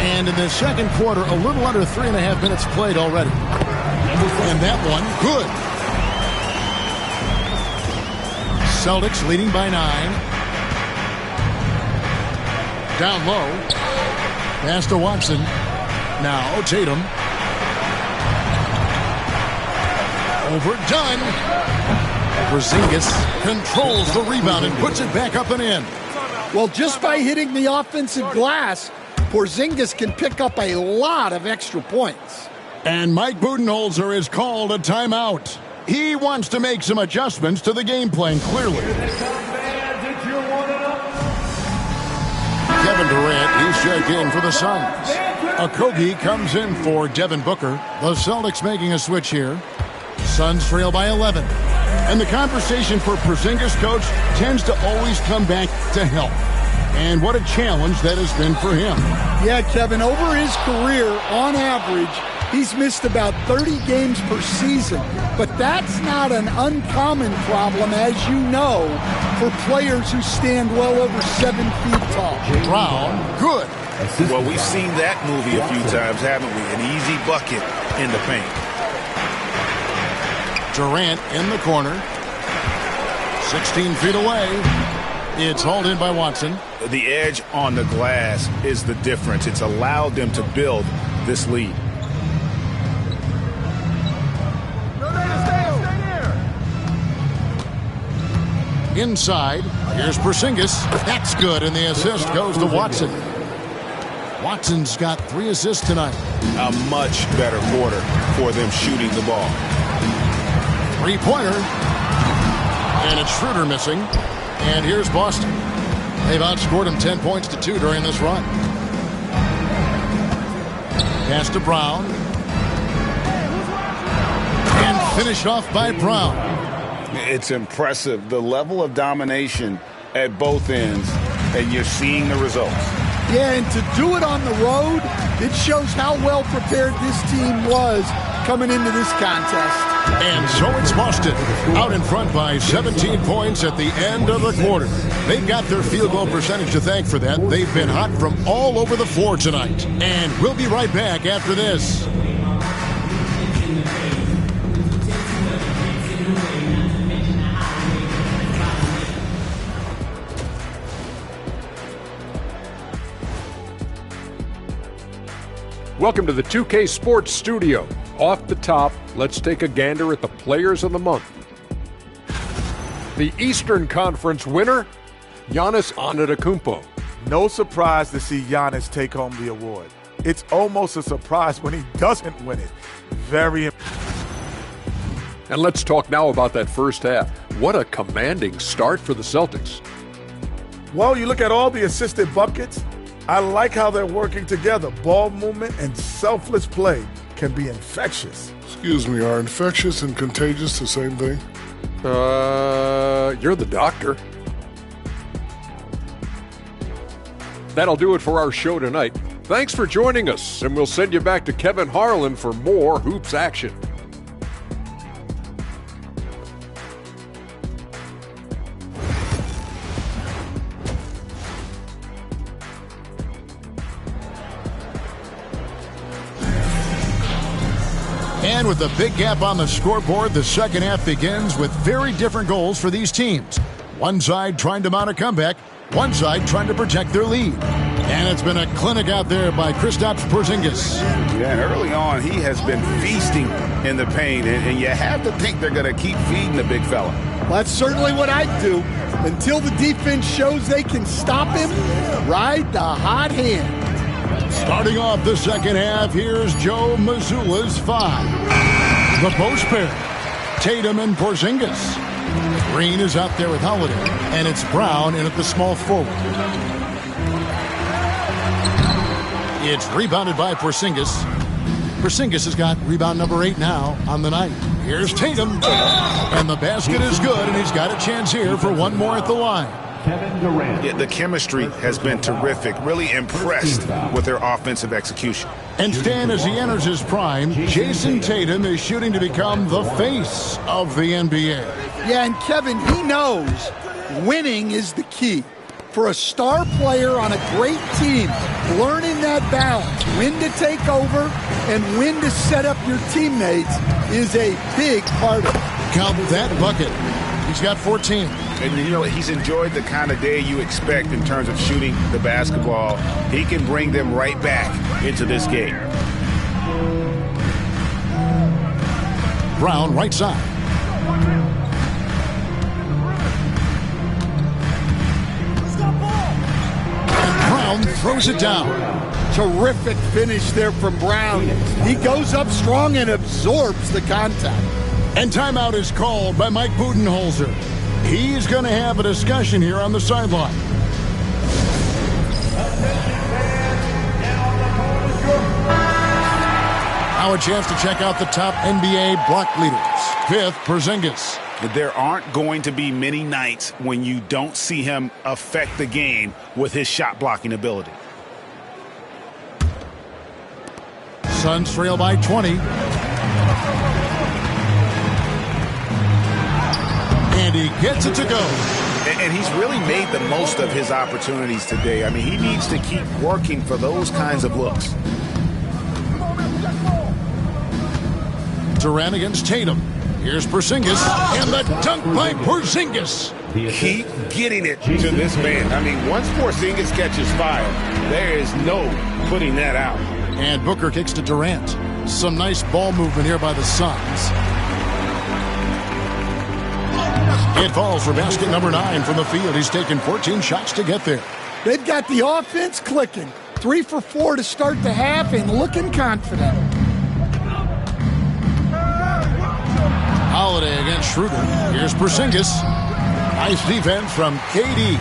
K: And in the second quarter, a little under 3.5 minutes played already. And that one, good. Celtics leading by 9. Down low. Pass to Watson. Now Tatum. Overdone. Porzingis controls the rebound and puts it back up and in.
M: Well, just by hitting the offensive glass, Porzingis can pick up a lot of extra points.
K: And Mike Budenholzer is called a timeout. He wants to make some adjustments to the game plan, clearly. Kevin Durant, he's checked in for the Suns. Okogie comes in for Devin Booker. The Celtics making a switch here. Suns trail by 11. And the conversation for Porzingis, coach, tends to always come back to health. And what a challenge that has been for him.
M: Yeah, Kevin, over his career, on average, he's missed about 30 games per season. But that's not an uncommon problem, as you know, for players who stand well over 7 feet tall.
K: Brown, good.
L: Well, we've seen that movie a few times, haven't we? An easy bucket in the paint.
K: Durant in the corner. 16 feet away. It's hauled in by Watson.
L: The edge on the glass is the difference. It's allowed them to build this lead.
K: Inside, here's Porzingis. That's good, and the assist goes to Watson. Watson's got 3 assists tonight.
L: A much better quarter for them shooting the ball.
K: 3-pointer. And it's Schroeder missing. And here's Boston. They've outscored him 10 points to 2 during this run. Pass to Brown. And finished off by Brown.
L: It's impressive, the level of domination at both ends, and you're seeing the results.
M: Yeah, and to do it on the road, it shows how well prepared this team was coming into this contest.
K: And so it's Boston, out in front by 17 points at the end of the quarter. They've got their field goal percentage to thank for that. They've been hot from all over the floor tonight. And we'll be right back after this.
G: Welcome to the 2K Sports Studio. Off the top, let's take a gander at the Players of the Month. The Eastern Conference winner, Giannis Antetokounmpo.
I: No surprise to see Giannis take home the award. It's almost a surprise when he doesn't win it. Very
G: And let's talk now about that first half. What a commanding start for the Celtics.
I: Well, you look at all the assisted buckets. I like how they're working together. Ball movement and selfless play can be infectious.
H: Excuse me, are infectious and contagious the same thing?
G: You're the doctor. That'll do it for our show tonight. Thanks for joining us, and we'll send you back to Kevin Harlan for more hoops action.
K: And with a big gap on the scoreboard, the second half begins with very different goals for these teams. One side trying to mount a comeback, one side trying to protect their lead. And it's been a clinic out there by Kristaps Porzingis.
L: Yeah, and early on, he has been feasting in the paint, and you have to think they're going to keep feeding the big fella.
M: Well, that's certainly what I'd do. Until the defense shows they can stop him, ride the hot hand.
K: Starting off the second half, here's Joe Mazzulla's 5. The post pair, Tatum and Porzingis. Green is out there with Holiday, and it's Brown in at the small forward. It's rebounded by Porzingis. Porzingis has got rebound number 8 now on the night. Here's Tatum, and the basket is good, and he's got a chance here for one more at the line.
L: Kevin Durant. Yeah, the chemistry has been terrific. Really impressed with their offensive execution.
K: And Stan, as he enters his prime, Jason Tatum is shooting to become the face of the NBA.
M: Yeah, and Kevin, he knows winning is the key. For a star player on a great team, learning that balance, when to take over and when to set up your teammates is a big part of it.
K: Count that bucket. He's got 14.
L: And you know, he's enjoyed the kind of day you expect in terms of shooting the basketball. He can bring them right back into this game.
K: Brown, right side. And Brown throws it down.
M: Terrific finish there from Brown. He goes up strong and absorbs the contact.
K: And timeout is called by Mike Budenholzer. He's going to have a discussion here on the sideline. Now a chance to check out the top NBA block leaders. 5th, Porzingis.
L: There aren't going to be many nights when you don't see him affect the game with his shot blocking ability.
K: Suns trail by 20. And he gets it to go.
L: And he's really made the most of his opportunities today. I mean, he needs to keep working for those kinds of looks.
K: Durant against Tatum. Here's Porzingis. And the dunk by Porzingis.
L: Keep getting it to this man. I mean, once Porzingis catches fire, there is no putting that out.
K: And Booker kicks to Durant. Some nice ball movement here by the Suns. It falls for basket number 9 from the field. He's taken 14 shots to get there.
M: They've got the offense clicking. 3 for 4 to start the half and looking confident.
K: Holiday against Schroeder. Here's Porzingis. Nice defense from KD.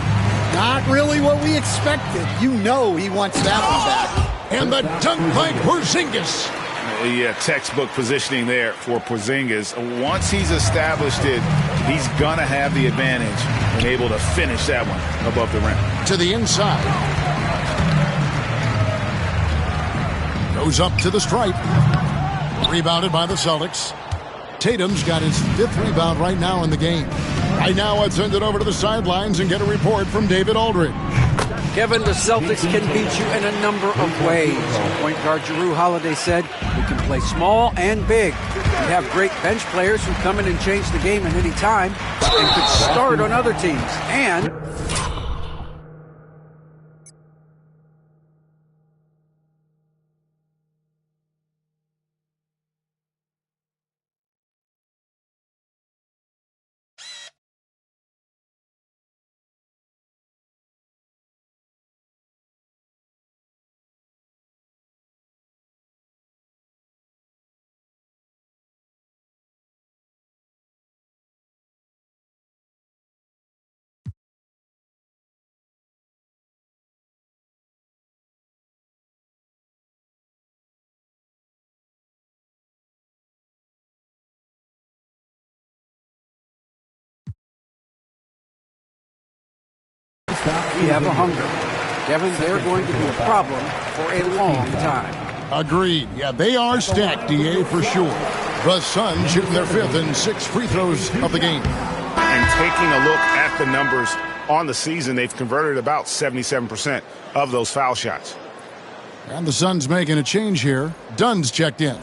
M: Not really what we expected. You know he wants that one back.
K: And the dunk by Porzingis.
L: Yeah, textbook positioning there for Porzingis. Once he's established it, he's going to have the advantage and able to finish that one above the rim.
K: To the inside. Goes up to the stripe. Rebounded by the Celtics. Tatum's got his 5th rebound right now in the game. Right now, let's send it over to the sidelines and get a report from David Aldridge.
N: Kevin, the Celtics can beat you in a number of ways. Point guard Jrue Holiday said, we can play small and big. We have great bench players who come in and change the game at any time and could start on other teams. And we have a hunger. Kevin, they're going to be a problem for a long time.
K: Agreed. Yeah, they are stacked, DA, for sure. The Suns shooting their 5th and 6th free throws of the game.
L: And taking a look at the numbers on the season, they've converted about 77% of those foul shots.
K: And the Suns making a change here. Dunn's checked in.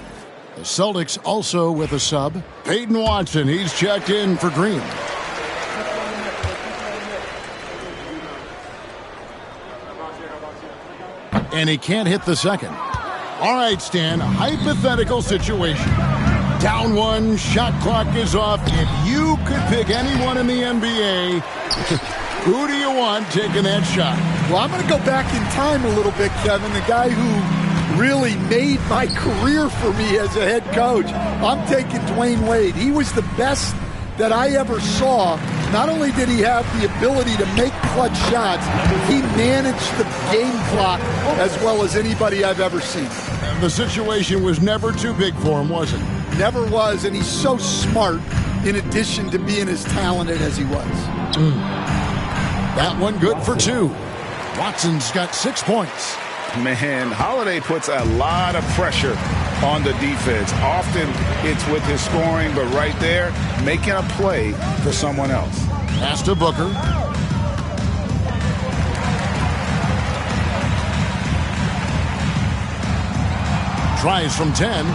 K: The Celtics also with a sub. Peyton Watson, he's checked in for Green. And he can't hit the second. All right, Stan, hypothetical situation. Down 1, shot clock is off. If you could pick anyone in the NBA, who do you want taking that shot?
M: Well, I'm going to go back in time a little bit, Kevin. The guy who really made my career for me as a head coach. I'm taking Dwayne Wade. He was the best that I ever saw. Not only did he have the ability to make clutch shots, he managed the game clock as well as anybody I've ever seen.
K: And the situation was never too big for him, was it?
M: Never was, and he's so smart in addition to being as talented as he was.
K: That one good for 2. Watson's got 6 points.
L: Man, Holiday puts a lot of pressure on the defense. Often it's with his scoring, but right there, making a play for someone else.
K: Pass to Booker. Tries from 10.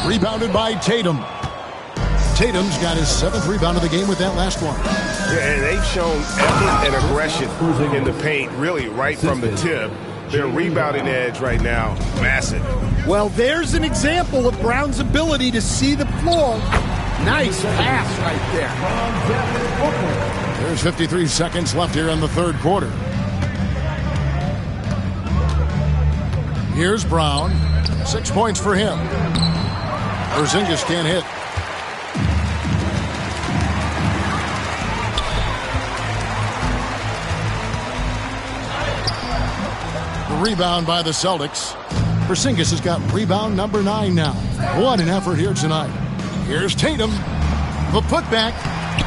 K: Rebounded by Tatum. Tatum's got his 7th rebound of the game with that last one.
A: Yeah, and they've shown effort and aggression in the paint, really right from the tip. Their rebounding edge right now, massive.
M: Well, there's an example of Brown's ability to see the floor. Nice pass right there.
K: There's 53 seconds left here in the 3rd quarter. Here's Brown. 6 points for him. Porzingis can't hit. Rebound by the Celtics. Porzingis has got rebound number 9 now. What an effort here tonight. Here's Tatum. The putback.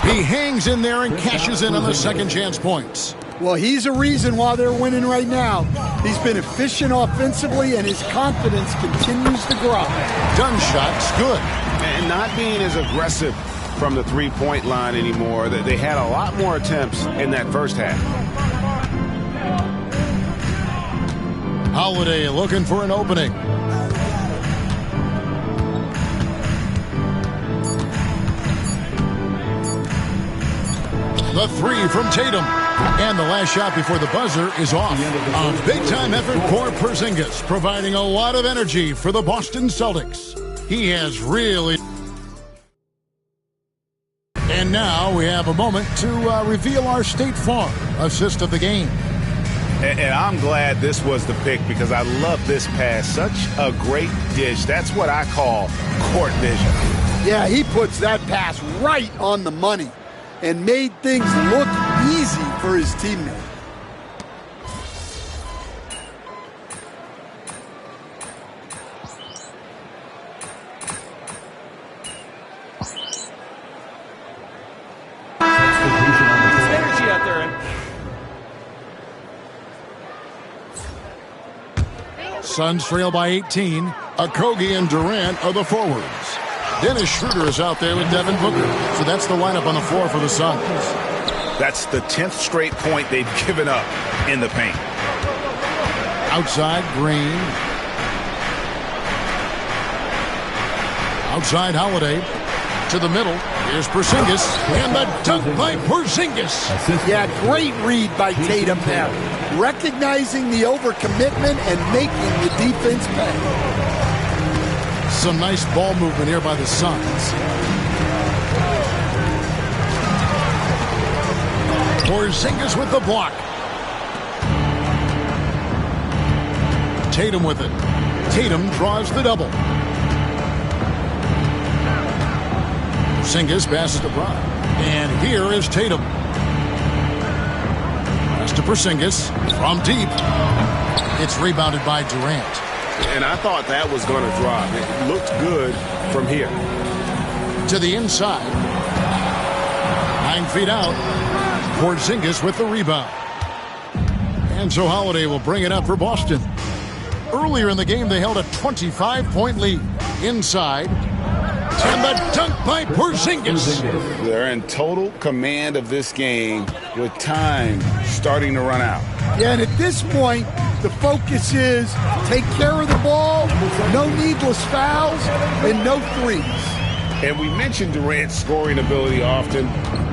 K: He hangs in there and cashes in on the second chance points.
M: Well, he's a reason why they're winning right now. He's been efficient offensively, and his confidence continues to grow.
K: Dunn shot's good.
A: And not being as aggressive from the three-point line anymore. They had a lot more attempts in that first half.
K: Holiday looking for an opening. The 3 from Tatum. And the last shot before the buzzer is off. A big-time effort for Porzingis, providing a lot of energy for the Boston Celtics. He has really... And now we have a moment to reveal our State Farm assist of the game.
L: And I'm glad this was the pick because I love this pass. Such a great dish. That's what I call court vision.
M: Yeah, he puts that pass right on the money and made things look easy for his teammate.
J: Energy out there.
K: Suns trail by 18. Okogie and Durant are the forwards. Dennis Schroeder is out there with Devin Booker. So that's the lineup on the floor for the Suns.
L: That's the 10th straight point they've given up in the paint.
K: Outside, Green. Outside, Holiday. To the middle. Here's Porzingis. And the dunk by Porzingis.
M: Yeah, great read by Tatum there. Recognizing the overcommitment and making the defense pay.
K: Some nice ball movement here by the Suns. Porzingis with the block. Tatum with it. Tatum draws the double. Porzingis passes to Brown. And here is Tatum. Pass to Porzingis from deep. It's rebounded by Durant.
L: And I thought that was going to drop. It looked good from here.
K: To the inside. 9 feet out. Porzingis with the rebound. And so Holiday will bring it up for Boston. Earlier in the game, they held a 25-point lead. Inside. And the dunk by Porzingis.
L: They're in total command of this game with time starting to run out.
M: Yeah, and at this point, the focus is take care of the ball, no needless fouls, and no threes.
L: And we mentioned Durant's scoring ability often,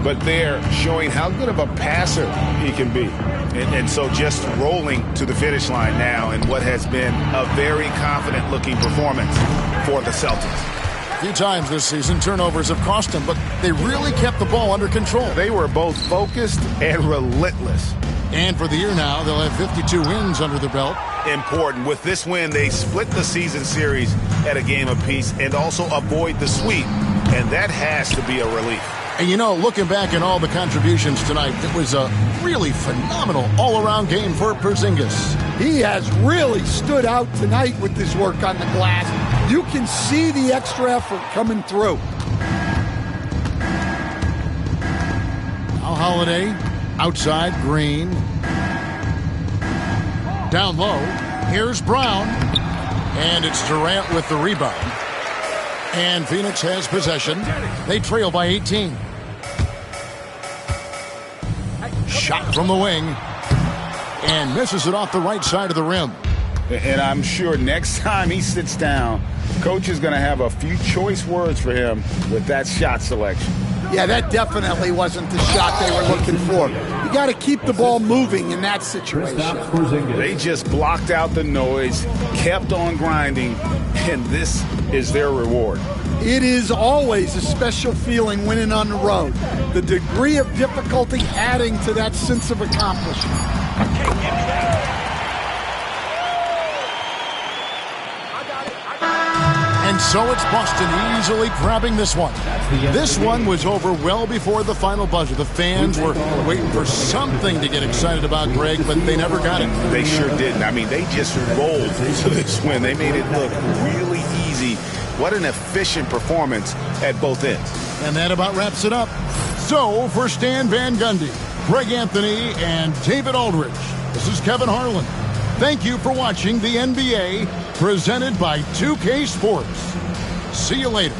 L: but they're showing how good of a passer he can be. And so just rolling to the finish line now in what has been a very confident-looking performance for the Celtics.
K: A few times this season, turnovers have cost them, but they really kept the ball under control.
L: They were both focused and relentless.
K: And for the year now, they'll have 52 wins under their belt.
L: Important. With this win, they split the season series at a game apiece and also avoid the sweep. And that has to be a relief.
K: And you know, looking back at all the contributions tonight, it was a really phenomenal all-around game for Porzingis.
M: He has really stood out tonight with his work on the glass. You can see the extra effort coming through.
K: Now Holiday, outside, Green. Down low, here's Brown. And it's Durant with the rebound. And Phoenix has possession. They trail by 18. Shot from the wing. And misses it off the right side of the rim.
L: And I'm sure next time he sits down, Coach is going to have a few choice words for him with that shot selection.
M: Yeah, that definitely wasn't the shot they were looking for. You got to keep the ball moving in that situation.
L: They just blocked out the noise, kept on grinding, and this is their reward.
M: It is always a special feeling winning on the road. The degree of difficulty adding to that sense of accomplishment.
K: And so it's Boston easily grabbing this one. This one was over well before the final buzzer. The fans were waiting for something to get excited about, Greg, but they never got it.
L: They sure didn't. I mean, they just rolled to this win. They made it look really easy. What an efficient performance at both ends.
K: And that about wraps it up. So for Stan Van Gundy, Greg Anthony, and David Aldridge, this is Kevin Harlan. Thank you for watching the NBA presented by 2K Sports. See you later.